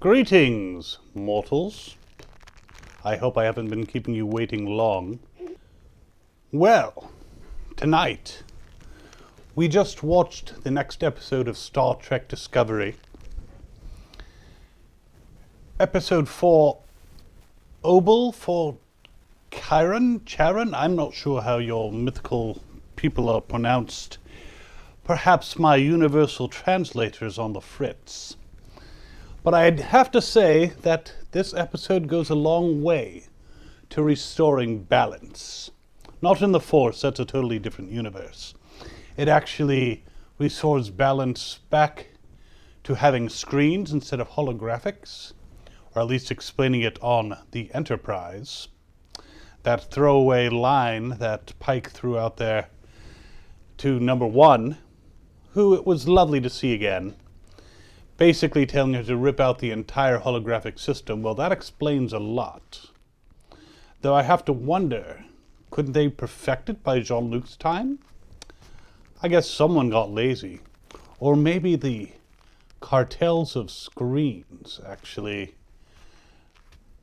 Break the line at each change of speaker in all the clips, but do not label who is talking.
Greetings, mortals. I hope I haven't been keeping you waiting long. Well, tonight, we just watched the next episode of Star Trek Discovery. Episode 4, Obel for Charon? I'm not sure how your mythical people are pronounced. Perhaps my universal translator is on the fritz. But I'd have to say that this episode goes a long way to restoring balance. Not in the Force, that's a totally different universe. It actually restores balance back to having screens instead of holographics, or at least explaining it on the Enterprise. That throwaway line that Pike threw out there to number 1, who it was lovely to see again, basically telling her to rip out the entire holographic system. Well, that explains a lot. Though I have to wonder, couldn't they perfect it by Jean-Luc's time? I guess someone got lazy. Or maybe the cartels of screens actually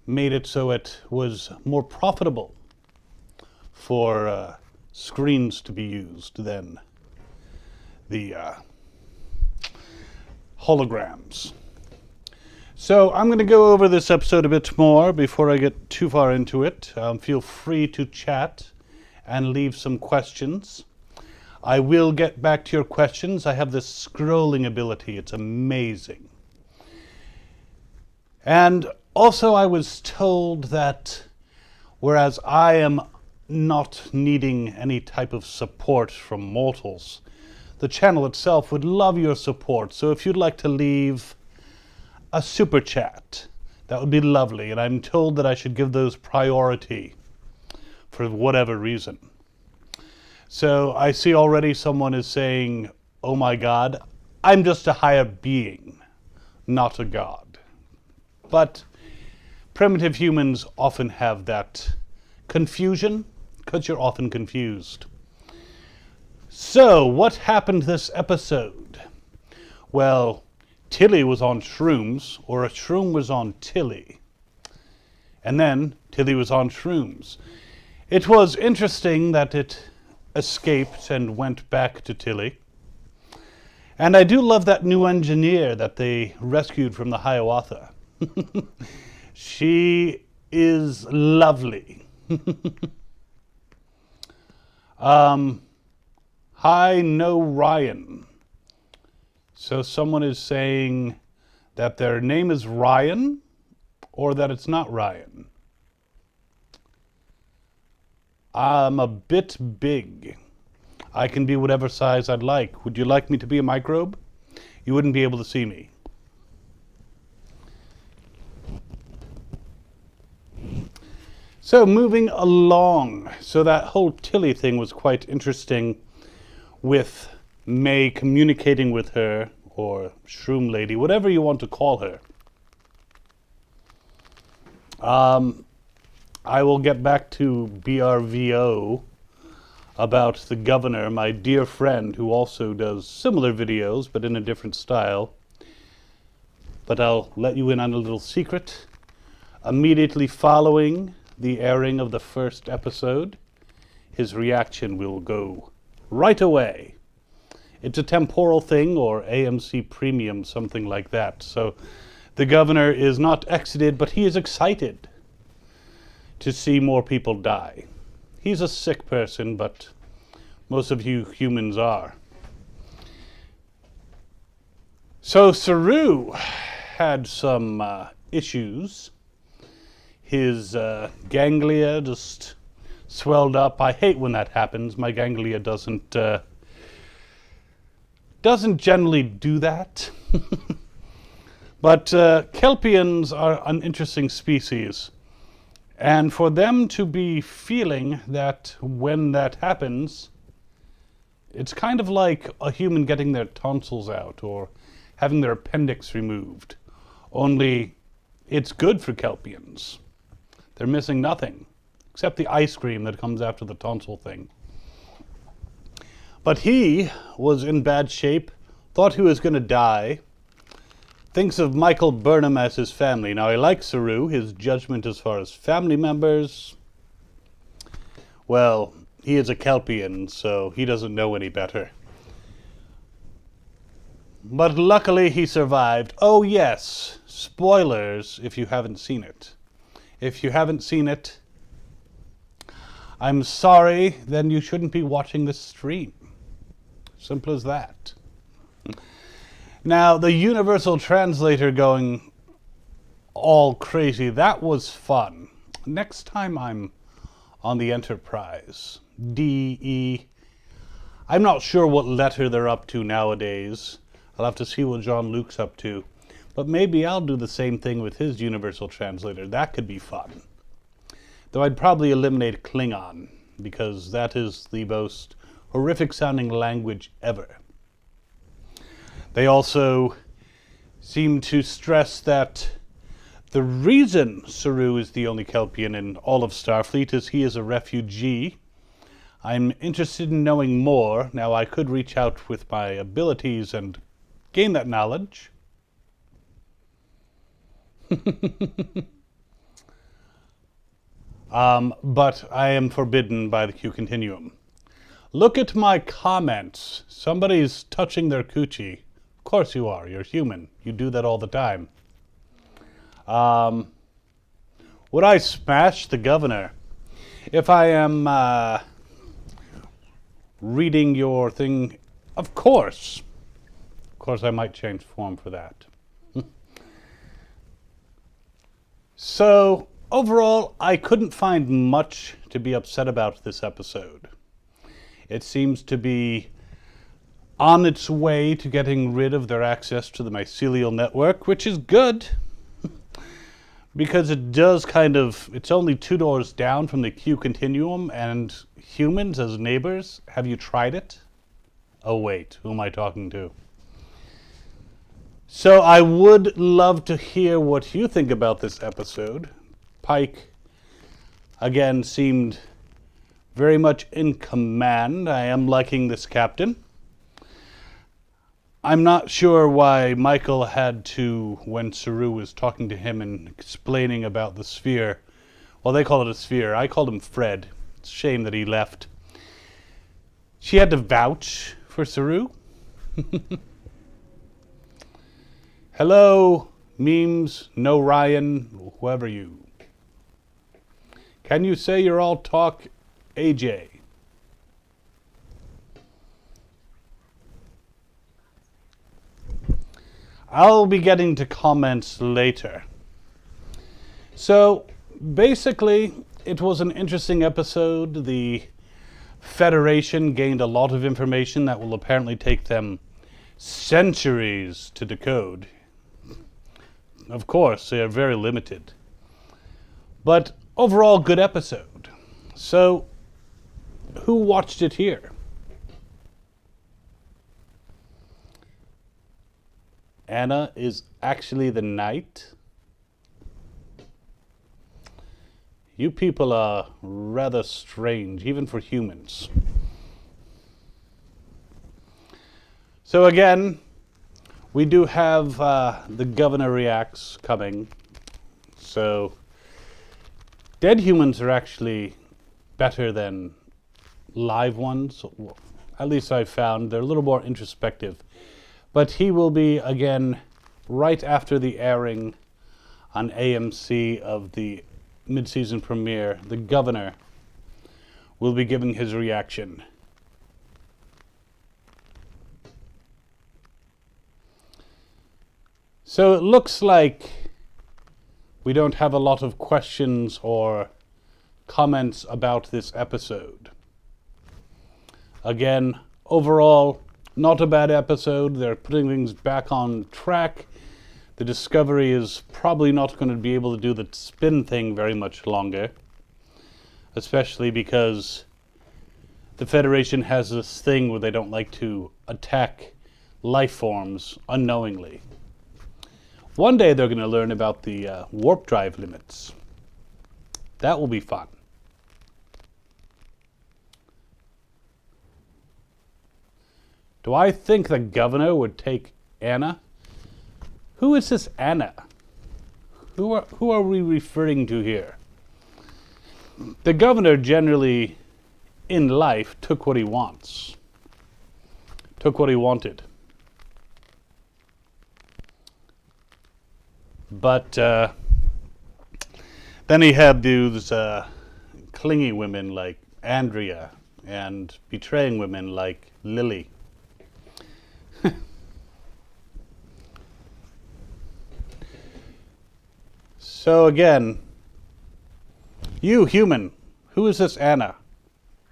made it so it was more profitable for screens to be used than the holograms. So I'm going to go over this episode a bit more before I get too far into it. Feel free to chat and leave some questions. I will get back to your questions. I have this scrolling ability. It's amazing. And also I was told that whereas I am not needing any type of support from mortals, the channel itself would love your support. So if you'd like to leave a super chat, that would be lovely. And I'm told that I should give those priority for whatever reason. So I see already someone is saying, oh my God, I'm just a higher being, not a god. But primitive humans often have that confusion because you're often confused. So, what happened this episode? Well, Tilly was on shrooms, or a shroom was on Tilly. And then Tilly was on shrooms. It was interesting that it escaped and went back to Tilly. And I do love that new engineer that they rescued from the Hiawatha. She is lovely. Hi, no Ryan. So someone is saying that their name is Ryan or that it's not Ryan. I'm a bit big. I can be whatever size I'd like. Would you like me to be a microbe? You wouldn't be able to see me. So moving along. So that whole Tilly thing was quite interesting, with May communicating with her, or Shroom Lady, whatever you want to call her. I will get back to BRVO about the governor, my dear friend, who also does similar videos, but in a different style. But I'll let you in on a little secret. Immediately following the airing of the first episode, his reaction will go right away. It's a temporal thing, or AMC Premium, something like that. So the governor is not exited, but he is excited to see more people die. He's a sick person, but most of you humans are. So Saru had some issues. His ganglia just swelled up. I hate when that happens. My ganglia doesn't generally do that. But Kelpians are an interesting species. And for them to be feeling that when that happens, it's kind of like a human getting their tonsils out or having their appendix removed. Only it's good for Kelpians. They're missing nothing, except the ice cream that comes after the tonsil thing. But he was in bad shape, thought he was going to die, thinks of Michael Burnham as his family. Now, he likes Saru. His judgment as far as family members, well, he is a Kelpian, so he doesn't know any better. But luckily he survived. Oh yes, spoilers if you haven't seen it. If you haven't seen it, I'm sorry, then you shouldn't be watching this stream. Simple as that. Now, the Universal Translator going all crazy, that was fun. Next time I'm on the Enterprise, DE, I'm not sure what letter they're up to nowadays. I'll have to see what Jean-Luc's up to. But maybe I'll do the same thing with his Universal Translator. That could be fun. Though I'd probably eliminate Klingon, because that is the most horrific sounding language ever. They also seem to stress that the reason Saru is the only Kelpian in all of Starfleet is he is a refugee. I'm interested in knowing more. Now, I could reach out with my abilities and gain that knowledge. But I am forbidden by the Q Continuum. Look at my comments. Somebody's touching their coochie. Of course you are. You're human. You do that all the time. Would I smash the governor? If I am reading your thing, of course. Of course, I might change form for that. So, overall, I couldn't find much to be upset about this episode. It seems to be on its way to getting rid of their access to the mycelial network, which is good. Because it does it's only 2 doors down from the Q Continuum, and humans as neighbors, have you tried it? Oh wait, who am I talking to? So I would love to hear what you think about this episode. Pike, again, seemed very much in command. I am liking this captain. I'm not sure why Michael had to, when Saru was talking to him and explaining about the sphere, well, they call it a sphere. I called him Fred. It's a shame that he left. She had to vouch for Saru. Hello, memes, no Ryan, whoever you. Can you say you're all talk, AJ? I'll be getting to comments later. So, basically, it was an interesting episode. The Federation gained a lot of information that will apparently take them centuries to decode. Of course, they are very limited. But overall, good episode. So, who watched it here? Anna is actually the knight. You people are rather strange, even for humans. So again, we do have the Governor Reacts coming. So dead humans are actually better than live ones. At least I've found they're a little more introspective. But he will be, again, right after the airing on AMC of the mid-season premiere. The Governor will be giving his reaction. So it looks like we don't have a lot of questions or comments about this episode. Again, overall, not a bad episode. They're putting things back on track. The Discovery is probably not going to be able to do the spin thing very much longer, especially because the Federation has this thing where they don't like to attack life forms unknowingly. One day they're going to learn about the warp drive limits. That will be fun. Do I think the Governor would take Anna? Who is this Anna? Who are we referring to here? The governor generally in life took what he wants. Took what he wanted. But then he had these clingy women like Andrea and betraying women like Lily. So again, you human, who is this Anna?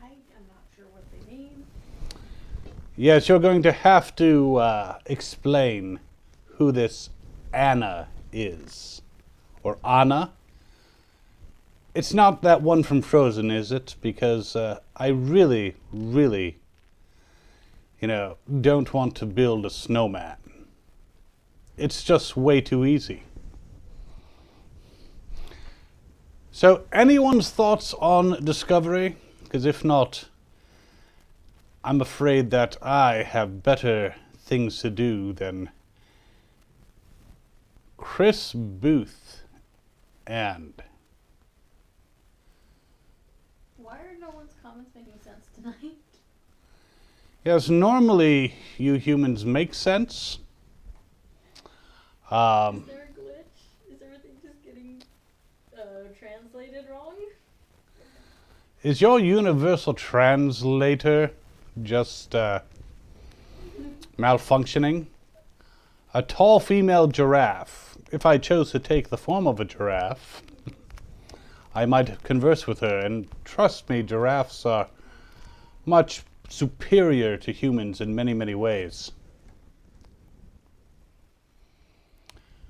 I am not sure what they mean.
Yes, you're going to have to explain who this Anna is. Or Anna. It's not that one from Frozen, is it? Because I really, really, don't want to build a snowman. It's just way too easy. So, anyone's thoughts on Discovery? Because if not, I'm afraid that I have better things to do than Chris Booth and...
Why are no one's comments making sense tonight?
Yes, normally you humans make sense.
Is there a glitch? Is everything just getting translated wrong?
Is your universal translator just malfunctioning? A tall female giraffe. If I chose to take the form of a giraffe, I might converse with her. And trust me, giraffes are much superior to humans in many, many ways.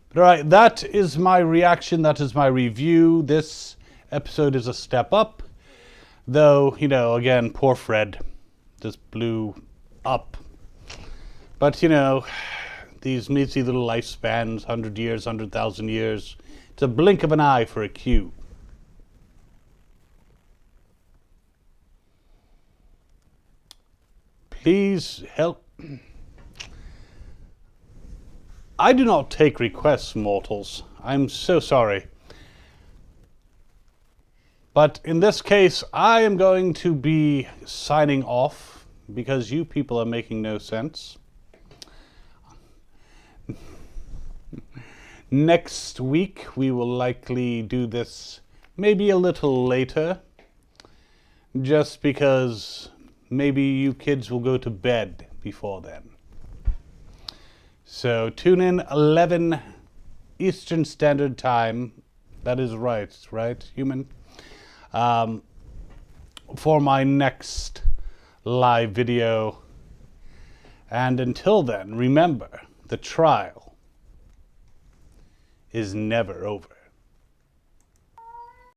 But all right, that is my reaction. That is my review. This episode is a step up. Though, again, poor Fred just blew up. But, these measly little lifespans, 100 years, 100,000 years, it's a blink of an eye for a Q. Please help. I do not take requests, mortals. I'm so sorry. But in this case, I am going to be signing off because you people are making no sense. Next week, we will likely do this maybe a little later, just because maybe you kids will go to bed before then. So tune in 11 Eastern Standard Time. That is right, human? For my next live video. And until then, remember, the trial is never over.